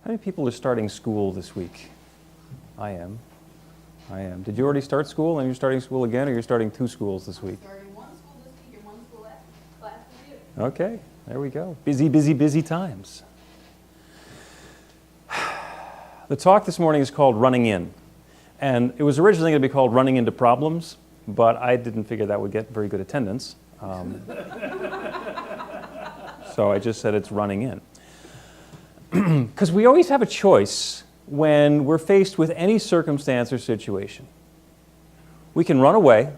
How many people are starting school this week? I am. Did you already start school and you're starting school again, or you're starting two schools this week? I'm starting one school this week and one school class review. Okay, there we go. Busy, busy, busy times. The talk this morning is called Running In. And it was originally going to be called Running Into Problems, but I didn't figure that would get very good attendance. So I just said it's Running In. Because we always have a choice when we're faced with any circumstance or situation. We can run away,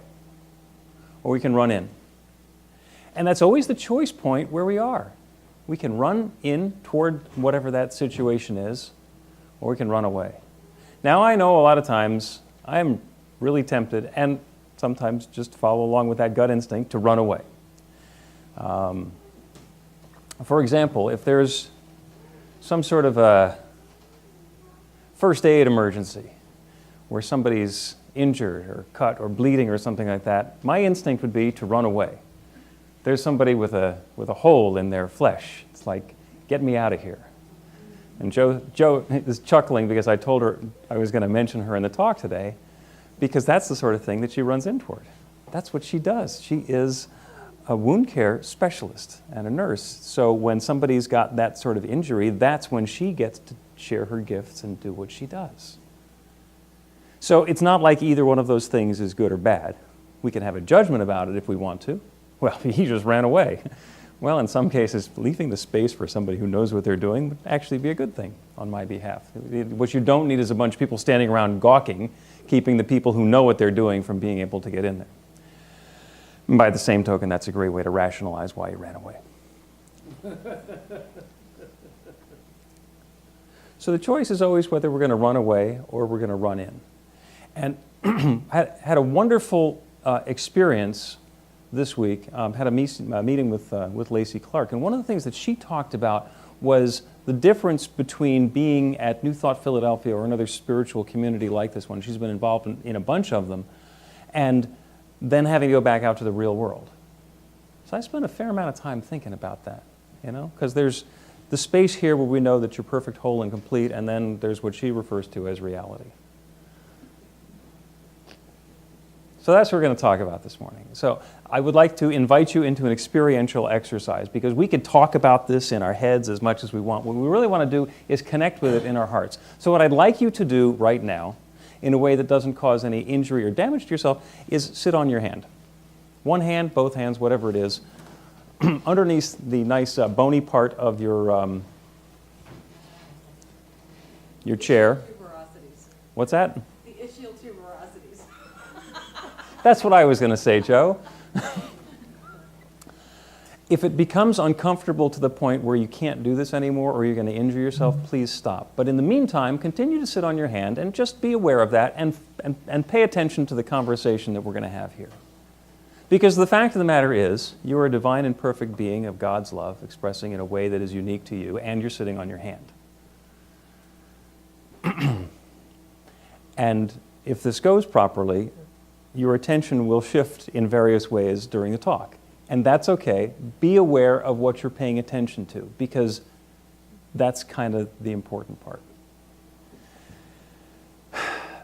or we can run in. And that's always the choice point where we are. We can run in toward whatever that situation is, or we can run away. Now, I know a lot of times I'm really tempted, and sometimes just follow along with that gut instinct, to run away. For example, if there's some sort of a first aid emergency where somebody's injured or cut or bleeding or something like that, my instinct would be to run away. There's somebody with a hole in their flesh. It's like, get me out of here. And Jo is chuckling because I told her I was going to mention her in the talk today, because that's the sort of thing that she runs in toward. That's what she does. She is a wound care specialist and a nurse. So when somebody's got that sort of injury, that's when she gets to share her gifts and do what she does. So it's not like either one of those things is good or bad. We can have a judgment about it if we want to. Well, he just ran away. Well, in some cases, leaving the space for somebody who knows what they're doing would actually be a good thing on my behalf. What you don't need is a bunch of people standing around gawking, keeping the people who know what they're doing from being able to get in there. And by the same token, that's a great way to rationalize why he ran away. So the choice is always whether we're going to run away or we're going to run in. And had a wonderful experience this week. Had a meeting with Lacey Clark, and one of the things that she talked about was the difference between being at New Thought Philadelphia or another spiritual community like this one. She's been involved in a bunch of them, and then having to go back out to the real world. So I spent a fair amount of time thinking about that, because there's the space here where we know that you're perfect, whole, and complete, and then there's what she refers to as reality. So that's what we're going to talk about this morning. So I would like to invite you into an experiential exercise, because we could talk about this in our heads as much as we want. What we really want to do is connect with it in our hearts. So what I'd like you to do right now, in a way that doesn't cause any injury or damage to yourself, is sit on your hand. One hand, both hands, whatever it is, underneath the nice bony part of your chair. What's that? The ischial tuberosities. That's what I was going to say, Joe. If it becomes uncomfortable to the point where you can't do this anymore or you're going to injure yourself, please stop. But in the meantime, continue to sit on your hand and just be aware of that and pay attention to the conversation that we're going to have here. Because the fact of the matter is, you are a divine and perfect being of God's love, expressing in a way that is unique to you, and you're sitting on your hand. And if this goes properly, your attention will shift in various ways during the talk. And that's okay. Be aware of what you're paying attention to, because that's kind of the important part.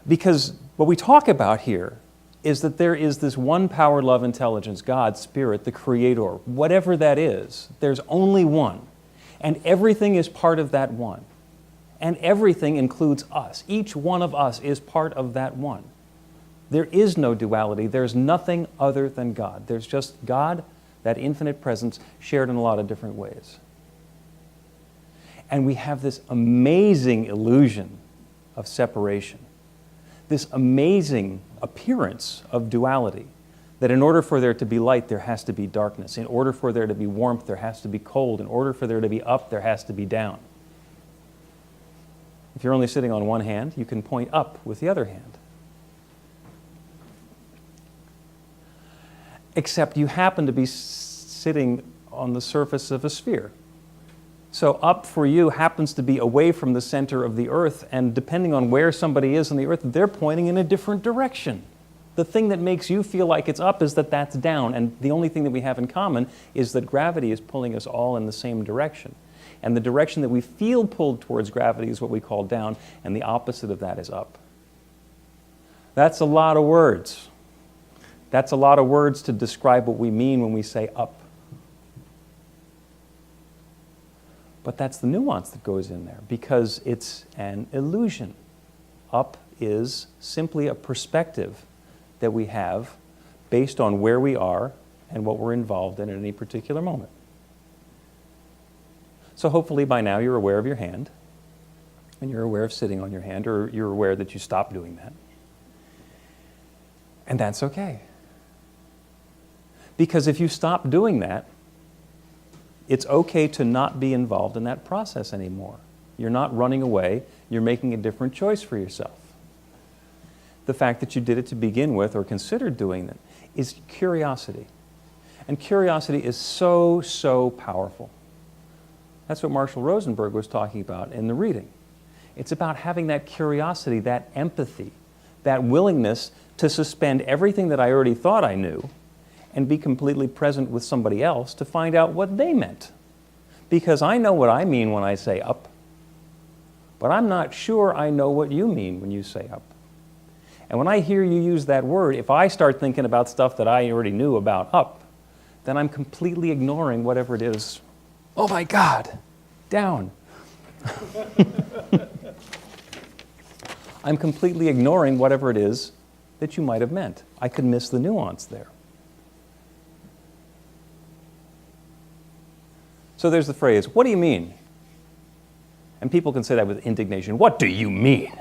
Because what we talk about here is that there is this one power, love, intelligence, God, Spirit, the Creator, whatever that is. There's only one. And everything is part of that one. And everything includes us. Each one of us is part of that one. There is no duality. There's nothing other than God. There's just God, that infinite presence, shared in a lot of different ways. And we have this amazing illusion of separation, this amazing appearance of duality, that in order for there to be light, there has to be darkness. In order for there to be warmth, there has to be cold. In order for there to be up, there has to be down. If you're only sitting on one hand, you can point up with the other hand. Except you happen to be sitting on the surface of a sphere. So up for you happens to be away from the center of the earth, and depending on where somebody is on the earth, they're pointing in a different direction. The thing that makes you feel like it's up is that that's down, and the only thing that we have in common is that gravity is pulling us all in the same direction. And the direction that we feel pulled towards gravity is what we call down, and the opposite of that is up. That's a lot of words. That's a lot of words to describe what we mean when we say up. But that's the nuance that goes in there, because it's an illusion. Up is simply a perspective that we have based on where we are and what we're involved in at any particular moment. So hopefully by now you're aware of your hand, and you're aware of sitting on your hand, or you're aware that you stopped doing that. And that's okay. Because if you stop doing that, it's okay to not be involved in that process anymore. You're not running away, you're making a different choice for yourself. The fact that you did it to begin with, or considered doing it, is curiosity. And curiosity is so, so powerful. That's what Marshall Rosenberg was talking about in the reading. It's about having that curiosity, that empathy, that willingness to suspend everything that I already thought I knew and be completely present with somebody else to find out what they meant. Because I know what I mean when I say up, but I'm not sure I know what you mean when you say up. And when I hear you use that word, if I start thinking about stuff that I already knew about up, then I'm completely ignoring whatever it is. Oh my God, down. I'm completely ignoring whatever it is that you might have meant. I could miss the nuance there. So there's the phrase, what do you mean? And people can say that with indignation. What do you mean?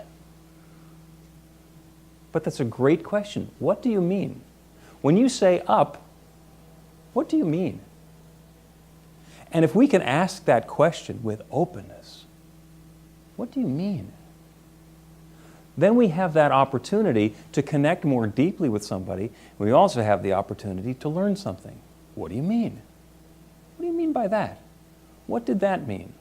But that's a great question. What do you mean? When you say up, what do you mean? And if we can ask that question with openness, what do you mean? Then we have that opportunity to connect more deeply with somebody. We also have the opportunity to learn something. What do you mean? What do you mean by that? What did that mean?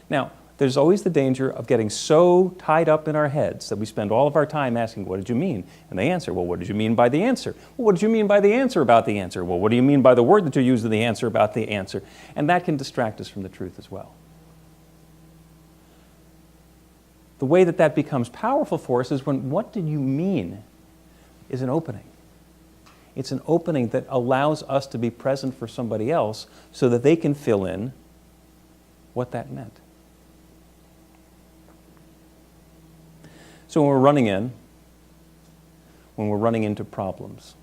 Now, there's always the danger of getting so tied up in our heads that we spend all of our time asking, what did you mean? And they answer, well, what did you mean by the answer? Well, what did you mean by the answer about the answer? Well, what do you mean by the word that you used in the answer about the answer? And that can distract us from the truth as well. The way that that becomes powerful for us is when what did you mean is an opening. It's an opening that allows us to be present for somebody else so that they can fill in what that meant. So when we're running into problems,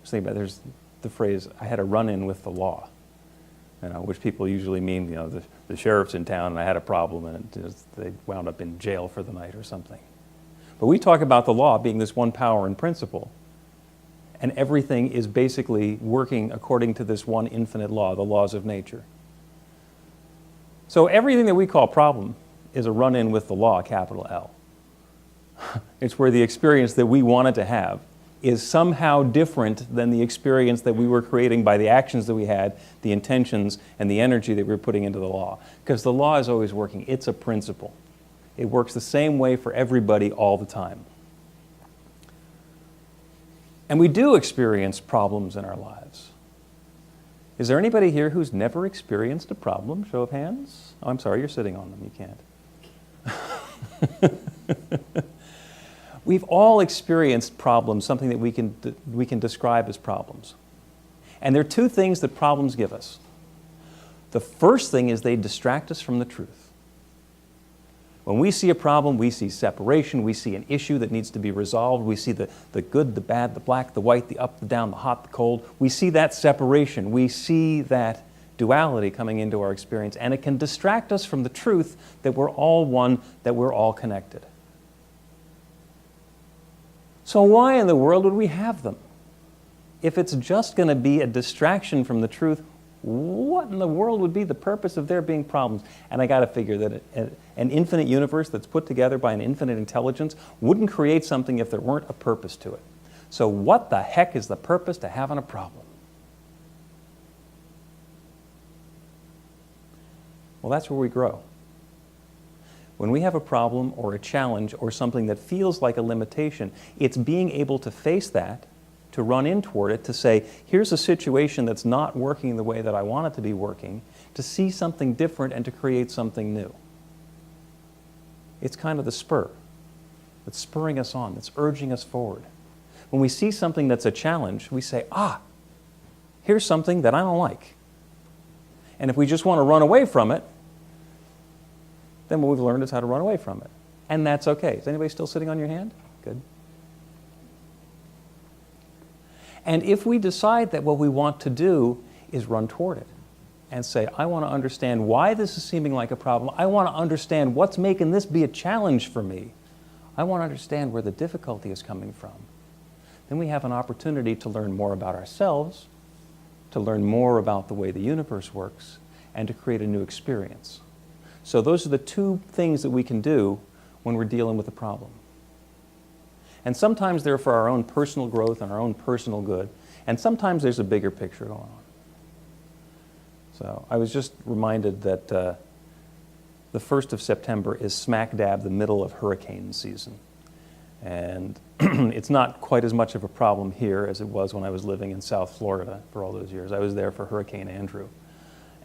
just think about it, there's the phrase, I had a run-in with the law, which people usually mean, the sheriff's in town and I had a problem and they wound up in jail for the night or something. But we talk about the law being this one power and principle, and everything is basically working according to this one infinite law, the laws of nature. So everything that we call problem is a run-in with the law, capital L. It's where the experience that we wanted to have is somehow different than the experience that we were creating by the actions that we had, the intentions, and the energy that we were putting into the law. Because the law is always working. It's a principle. It works the same way for everybody all the time. And we do experience problems in our lives. Is there anybody here who's never experienced a problem? Show of hands. Oh, I'm sorry, you're sitting on them. You can't. We've all experienced problems, something that we can describe as problems. And there are two things that problems give us. The first thing is they distract us from the truth. When we see a problem, we see separation, we see an issue that needs to be resolved, we see the good, the bad, the black, the white, the up, the down, the hot, the cold. We see that separation, we see that duality coming into our experience, and it can distract us from the truth that we're all one, that we're all connected. So why in the world would we have them? If it's just going to be a distraction from the truth, what in the world would be the purpose of there being problems? And I got to figure that an infinite universe that's put together by an infinite intelligence wouldn't create something if there weren't a purpose to it. So what the heck is the purpose to having a problem? Well, that's where we grow. When we have a problem or a challenge or something that feels like a limitation, it's being able to face that to run in toward it, to say, here's a situation that's not working the way that I want it to be working, to see something different and to create something new. It's kind of the spur that's spurring us on, that's urging us forward. When we see something that's a challenge, we say, here's something that I don't like. And if we just want to run away from it, then what we've learned is how to run away from it. And that's okay. Is anybody still sitting on your hand? Good. And if we decide that what we want to do is run toward it and say, I want to understand why this is seeming like a problem. I want to understand what's making this be a challenge for me. I want to understand where the difficulty is coming from. Then we have an opportunity to learn more about ourselves, to learn more about the way the universe works, and to create a new experience. So those are the two things that we can do when we're dealing with a problem. And sometimes they're for our own personal growth and our own personal good, and sometimes there's a bigger picture going on. So I was just reminded that the 1st of September is smack dab the middle of hurricane season. And it's not quite as much of a problem here as it was when I was living in South Florida for all those years. I was there for Hurricane Andrew.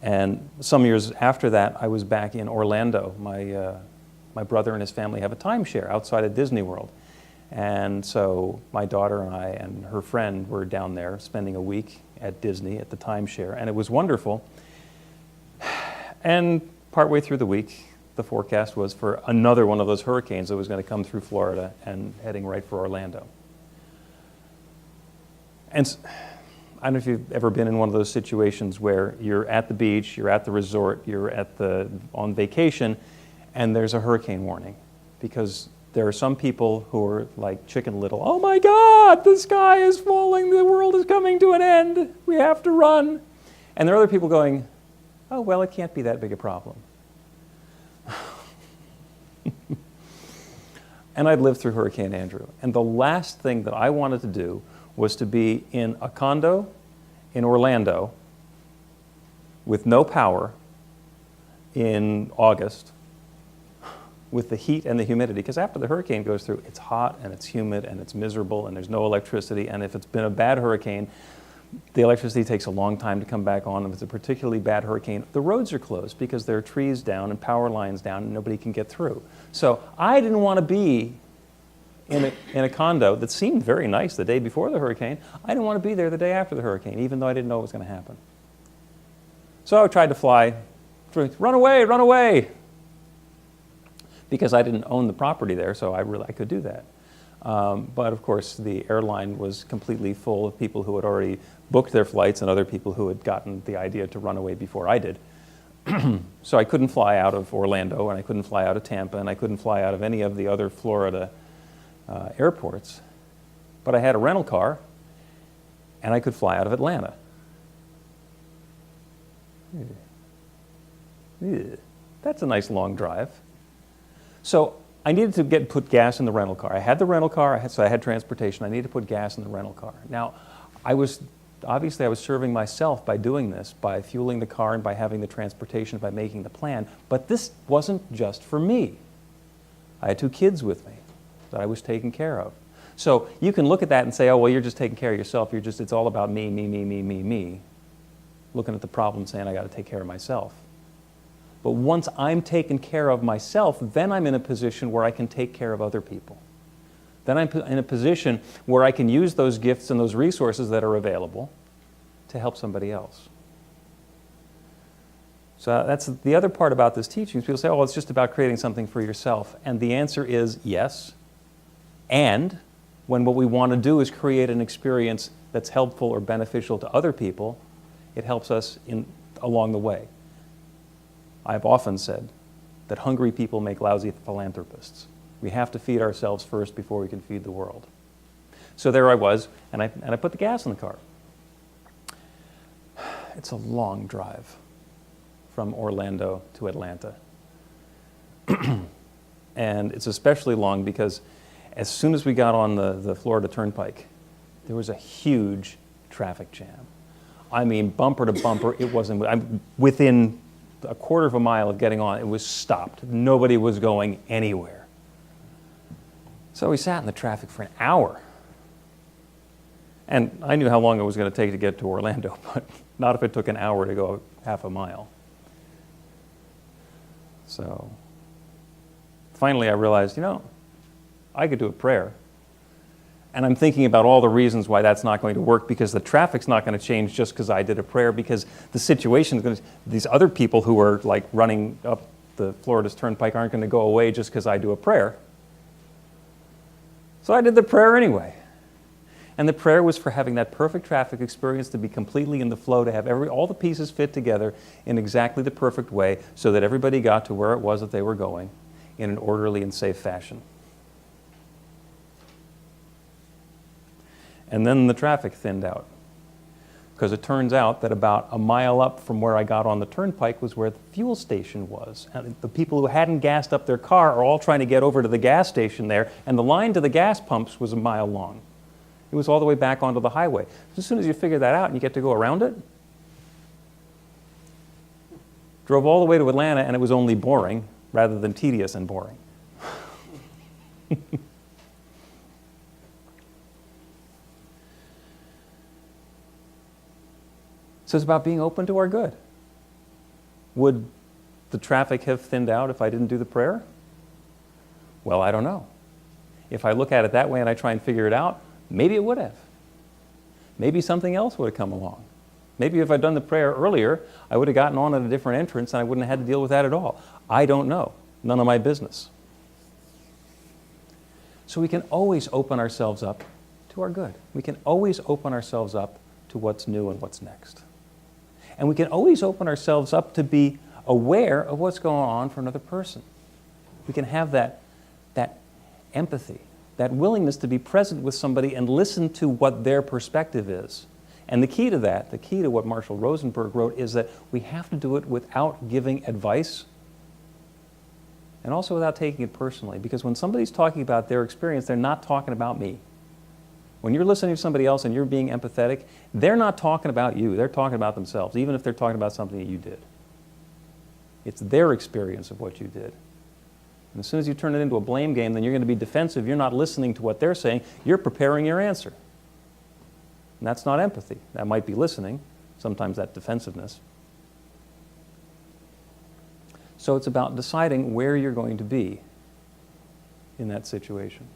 And some years after that, I was back in Orlando. My brother and his family have a timeshare outside of Disney World. And so my daughter and I and her friend were down there spending a week at Disney at the timeshare, and it was wonderful. And partway through the week, the forecast was for another one of those hurricanes that was going to come through Florida and heading right for Orlando. And I don't know if you've ever been in one of those situations where you're at the beach, you're at the resort, you're on vacation, and there's a hurricane warning, because there are some people who are like Chicken Little. Oh my God, the sky is falling, the world is coming to an end, we have to run. And there are other people going, oh, well, it can't be that big a problem. And I'd lived through Hurricane Andrew. And the last thing that I wanted to do was to be in a condo in Orlando with no power in August, with the heat and the humidity, because after the hurricane goes through, it's hot and it's humid and it's miserable and there's no electricity, and if it's been a bad hurricane, the electricity takes a long time to come back on. If it's a particularly bad hurricane, the roads are closed because there are trees down and power lines down and nobody can get through. So I didn't want to be in a condo that seemed very nice the day before the hurricane. I didn't want to be there the day after the hurricane, even though I didn't know what was going to happen. So I tried to fly, run away, because I didn't own the property there, so I could do that. But of course, the airline was completely full of people who had already booked their flights and other people who had gotten the idea to run away before I did. So I couldn't fly out of Orlando, and I couldn't fly out of Tampa, and I couldn't fly out of any of the other Florida airports. But I had a rental car, and I could fly out of Atlanta. That's a nice long drive. So I needed to put gas in the rental car. I had the rental car, so I had transportation. I needed to put gas in the rental car. Now, I was serving myself by doing this, by fueling the car and by having the transportation, by making the plan. But this wasn't just for me. I had 2 kids with me that I was taking care of. So you can look at that and say, oh, well, you're just taking care of yourself. It's all about me, me, me, me, me, me. Looking at the problem saying, I got to take care of myself. But once I'm taken care of myself, then I'm in a position where I can take care of other people. Then I'm in a position where I can use those gifts and those resources that are available to help somebody else. So that's the other part about this teaching. People say, oh, well, it's just about creating something for yourself. And the answer is yes. And when what we want to do is create an experience that's helpful or beneficial to other people, it helps us along the way. I've often said that hungry people make lousy philanthropists. We have to feed ourselves first before we can feed the world. So there I was, and I put the gas in the car. It's a long drive from Orlando to Atlanta. And it's especially long because as soon as we got on the Florida Turnpike, there was a huge traffic jam. I mean, bumper to bumper, I'm within a quarter of a mile of getting on, it was stopped. Nobody was going anywhere. So we sat in the traffic for an hour. And I knew how long it was going to take to get to Orlando, but not if it took an hour to go half a mile. So finally I realized, I could do a prayer. And I'm thinking about all the reasons why that's not going to work, because the traffic's not going to change just because I did a prayer, because the situation is going to, these other people who are like running up the Florida's Turnpike aren't going to go away just because I do a prayer. So I did the prayer anyway. And the prayer was for having that perfect traffic experience, to be completely in the flow, to have all the pieces fit together in exactly the perfect way so that everybody got to where it was that they were going in an orderly and safe fashion. And then the traffic thinned out, because it turns out that about a mile up from where I got on the turnpike was where the fuel station was. And the people who hadn't gassed up their car are all trying to get over to the gas station there, and the line to the gas pumps was a mile long. It was all the way back onto the highway. As soon as you figure that out and you get to go around it, drove all the way to Atlanta, and it was only boring rather than tedious and boring. So it's about being open to our good. Would the traffic have thinned out if I didn't do the prayer? Well, I don't know. If I look at it that way and I try and figure it out, maybe it would have. Maybe something else would have come along. Maybe if I'd done the prayer earlier, I would have gotten on at a different entrance and I wouldn't have had to deal with that at all. I don't know. None of my business. So we can always open ourselves up to our good. We can always open ourselves up to what's new and what's next. And we can always open ourselves up to be aware of what's going on for another person. We can have that empathy, that willingness to be present with somebody and listen to what their perspective is. And the key to that, the key to what Marshall Rosenberg wrote, is that we have to do it without giving advice and also without taking it personally. Because when somebody's talking about their experience, they're not talking about me. When you're listening to somebody else and you're being empathetic, they're not talking about you. They're talking about themselves, even if they're talking about something that you did. It's their experience of what you did. And as soon as you turn it into a blame game, then you're going to be defensive. You're not listening to what they're saying. You're preparing your answer. And that's not empathy. That might be listening, sometimes that defensiveness. So it's about deciding where you're going to be in that situation.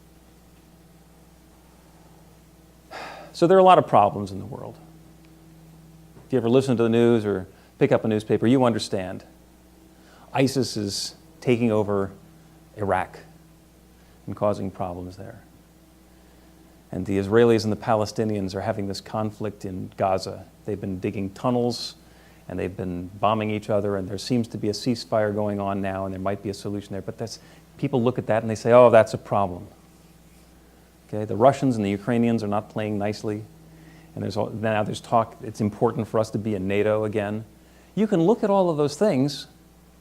So there are a lot of problems in the world. If you ever listen to the news or pick up a newspaper, you understand. ISIS is taking over Iraq and causing problems there. And the Israelis and the Palestinians are having this conflict in Gaza. They've been digging tunnels and they've been bombing each other, and there seems to be a ceasefire going on now, and there might be a solution there. But people look at that and they say, oh, that's a problem. Okay, the Russians and the Ukrainians are not playing nicely, and now there's talk it's important for us to be in NATO again. You can look at all of those things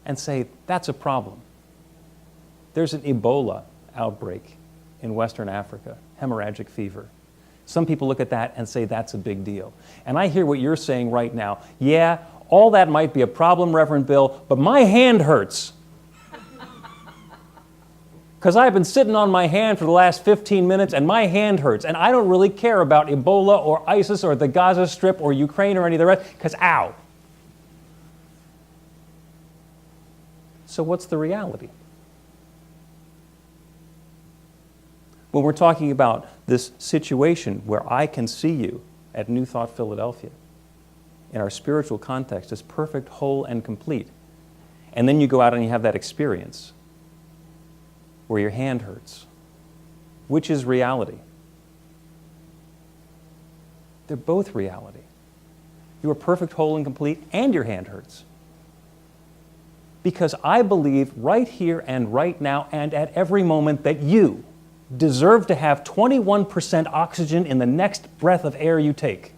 and say, that's a problem. There's an Ebola outbreak in Western Africa, hemorrhagic fever. Some people look at that and say that's a big deal. And I hear what you're saying right now. Yeah, all that might be a problem, Reverend Bill, but my hand hurts. Because I've been sitting on my hand for the last 15 minutes and my hand hurts. And I don't really care about Ebola or ISIS or the Gaza Strip or Ukraine or any of the rest, because ow. So what's the reality? When we're talking about this situation where I can see you at New Thought Philadelphia, in our spiritual context, as perfect, whole, and complete, and then you go out and you have that experience where your hand hurts, which is reality? They're both reality. You are perfect, whole, and complete, and your hand hurts. Because I believe right here and right now and at every moment that you deserve to have 21% oxygen in the next breath of air you take.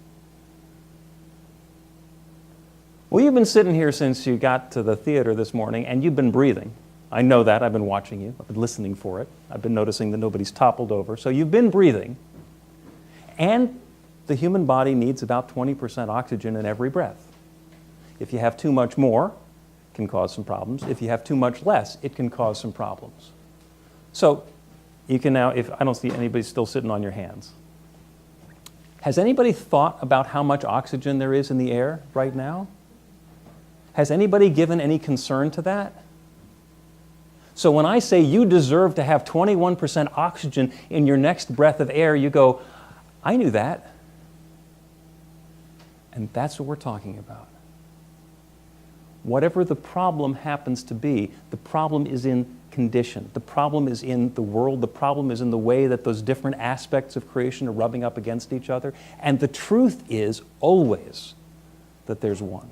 Well, you've been sitting here since you got to the theater this morning, and you've been breathing. I know that. I've been watching you. I've been listening for it. I've been noticing that nobody's toppled over. So you've been breathing. And the human body needs about 20% oxygen in every breath. If you have too much more, it can cause some problems. If you have too much less, it can cause some problems. So you can now, if I don't see anybody still sitting on your hands. Has anybody thought about how much oxygen there is in the air right now? Has anybody given any concern to that? So when I say you deserve to have 21% oxygen in your next breath of air, you go, I knew that. And that's what we're talking about. Whatever the problem happens to be, the problem is in condition. The problem is in the world. The problem is in the way that those different aspects of creation are rubbing up against each other. And the truth is always that there's one.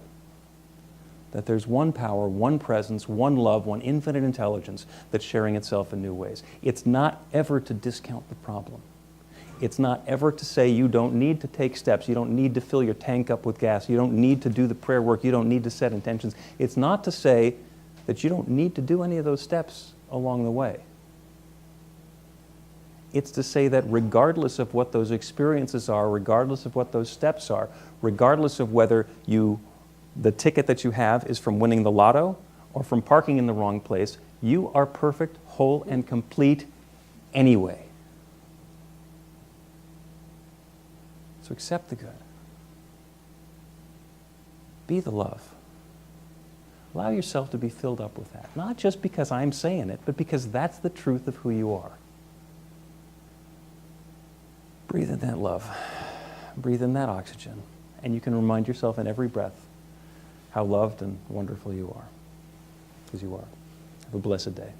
That there's one power, one presence, one love, one infinite intelligence that's sharing itself in new ways. It's not ever to discount the problem. It's not ever to say you don't need to take steps, you don't need to fill your tank up with gas, you don't need to do the prayer work, you don't need to set intentions. It's not to say that you don't need to do any of those steps along the way. It's to say that regardless of what those experiences are, regardless of what those steps are, regardless of whether the ticket that you have is from winning the lotto or from parking in the wrong place, you are perfect, whole, and complete anyway. So accept the good. Be the love. Allow yourself to be filled up with that. Not just because I'm saying it, but because that's the truth of who you are. Breathe in that love. Breathe in that oxygen. And you can remind yourself in every breath how loved and wonderful you are. Because you are. Have a blessed day.